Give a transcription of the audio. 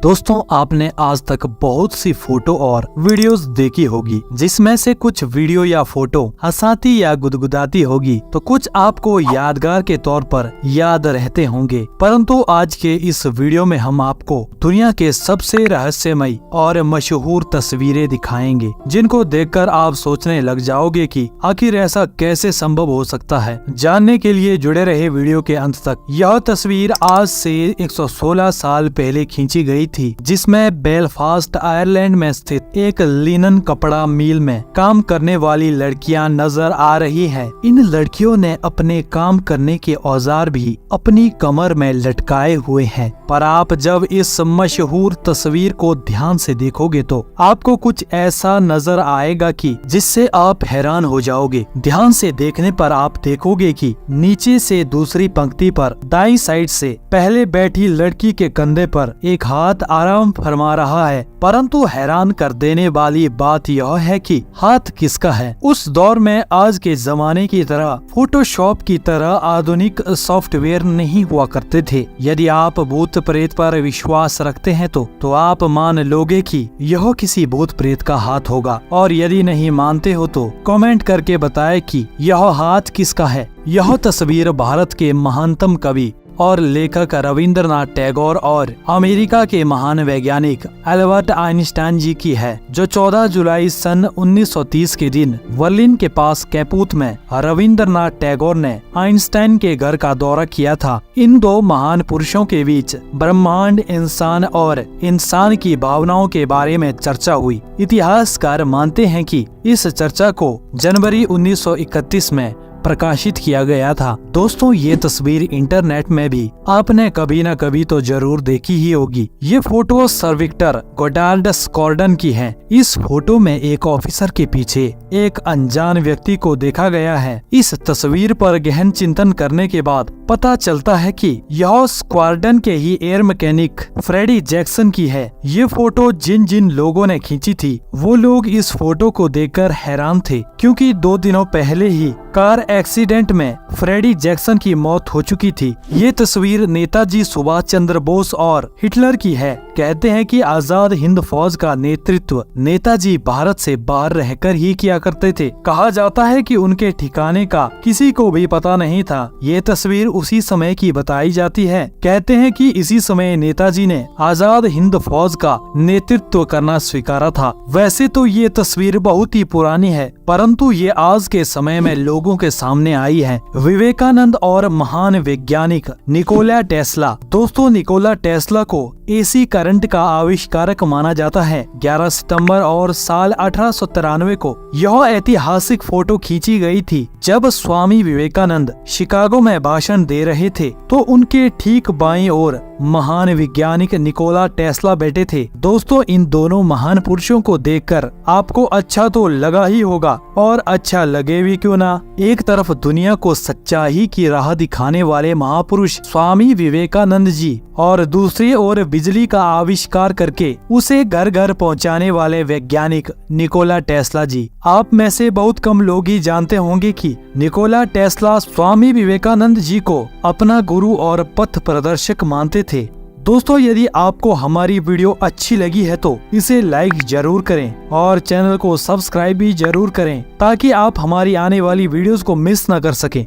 दोस्तों, आपने आज तक बहुत सी फोटो और वीडियोस देखी होगी, जिसमें से कुछ वीडियो या फोटो हंसाती या गुदगुदाती होगी तो कुछ आपको यादगार के तौर पर याद रहते होंगे। परंतु आज के इस वीडियो में हम आपको दुनिया के सबसे रहस्यमयी और मशहूर तस्वीरें दिखाएंगे, जिनको देखकर आप सोचने लग जाओगे कि आखिर ऐसा कैसे संभव हो सकता है। जानने के लिए जुड़े रहे वीडियो के अंत तक। यह तस्वीर आज से 116 साल पहले खींची गई थी, जिसमें बेलफास्ट आयरलैंड में स्थित एक लिनन कपड़ा मिल में काम करने वाली लड़कियां नजर आ रही हैं। इन लड़कियों ने अपने काम करने के औजार भी अपनी कमर में लटकाए हुए हैं। पर आप जब इस मशहूर तस्वीर को ध्यान से देखोगे तो आपको कुछ ऐसा नजर आएगा कि जिससे आप हैरान हो जाओगे। ध्यान से देखने पर आप देखोगे कि नीचे से दूसरी पंक्ति पर दाईं साइड से पहले बैठी लड़की के कंधे पर एक हाथ आराम फरमा रहा है। परंतु हैरान कर देने वाली बात यह है कि हाथ किसका है। उस दौर में आज के जमाने की तरह फोटोशॉप की तरह आधुनिक सॉफ्टवेयर नहीं हुआ करते थे। यदि आप भूत प्रेत पर विश्वास रखते हैं तो आप मान लोगे कि यह किसी भूत प्रेत का हाथ होगा, और यदि नहीं मानते हो तो कमेंट करके बताएं कि यह हाथ किसका है। यह तस्वीर भारत के महानतम कवि और लेखक रविंद्रनाथ टैगोर और अमेरिका के महान वैज्ञानिक एल्बर्ट आइंस्टाइन जी की है, जो 14 जुलाई सन 1930 के दिन बर्लिन के पास कैपुत में रविंद्रनाथ टैगोर ने आइंस्टाइन के घर का दौरा किया था। इन दो महान पुरुषों के बीच ब्रह्मांड, इंसान और इंसान की भावनाओं के बारे में चर्चा हुई। इतिहासकार मानते हैं कि इस चर्चा को जनवरी 1931 में प्रकाशित किया गया था। दोस्तों, ये तस्वीर इंटरनेट में भी आपने कभी न कभी तो जरूर देखी ही होगी। ये फोटो सर विक्टर गोडार्ड स्कॉर्डन की है। इस फोटो में एक ऑफिसर के पीछे एक अनजान व्यक्ति को देखा गया है। इस तस्वीर पर गहन चिंतन करने के बाद पता चलता है कि यह स्क्वाड्रन के ही एयर मैकेनिक फ्रेडी जैक्सन की है। ये फोटो जिन जिन लोगों ने खींची थी वो लोग इस फोटो को देखकर हैरान थे, क्योंकि 2 दिनों पहले ही कार एक्सीडेंट में फ्रेडी जैक्सन की मौत हो चुकी थी। ये तस्वीर नेताजी सुभाष चंद्र बोस और हिटलर की है। कहते हैं कि आजाद हिंद फौज का नेतृत्व नेताजी भारत से बाहर रहकर ही किया करते थे। कहा जाता है कि उनके ठिकाने का किसी को भी पता नहीं था। ये तस्वीर उसी समय की बताई जाती है। कहते हैं कि इसी समय नेताजी ने आजाद हिंद फौज का नेतृत्व करना स्वीकारा था। वैसे तो ये तस्वीर बहुत ही पुरानी है, परंतु ये आज के समय में लोगों के सामने आई है। विवेकानंद और महान वैज्ञानिक निकोला टेस्ला। दोस्तों, निकोला टेस्ला को एसी करंट का आविष्कारक माना जाता है। 11 सितंबर और साल 1893 को यह ऐतिहासिक फोटो खींची गई थी, जब स्वामी विवेकानंद शिकागो में भाषण दे रहे थे तो उनके ठीक बाईं ओर महान वैज्ञानिक निकोला टेस्ला बैठे थे। दोस्तों, इन दोनों महान पुरुषों को देखकर आपको अच्छा तो लगा ही होगा, और अच्छा लगे भी क्यों ना। एक तरफ दुनिया को सच्चाई की राह दिखाने वाले महापुरुष स्वामी विवेकानंद जी, और दूसरी ओर बिजली का आविष्कार करके उसे घर घर पहुंचाने वाले वैज्ञानिक निकोला टेस्ला जी। आप में से बहुत कम लोग ही जानते होंगे कि निकोला टेस्ला स्वामी विवेकानंद जी को अपना गुरु और पथ प्रदर्शक मानते थे। दोस्तों, यदि आपको हमारी वीडियो अच्छी लगी है तो इसे लाइक जरूर करें और चैनल को सब्सक्राइब भी जरूर करें, ताकि आप हमारी आने वाली वीडियोस को मिस न कर सकें।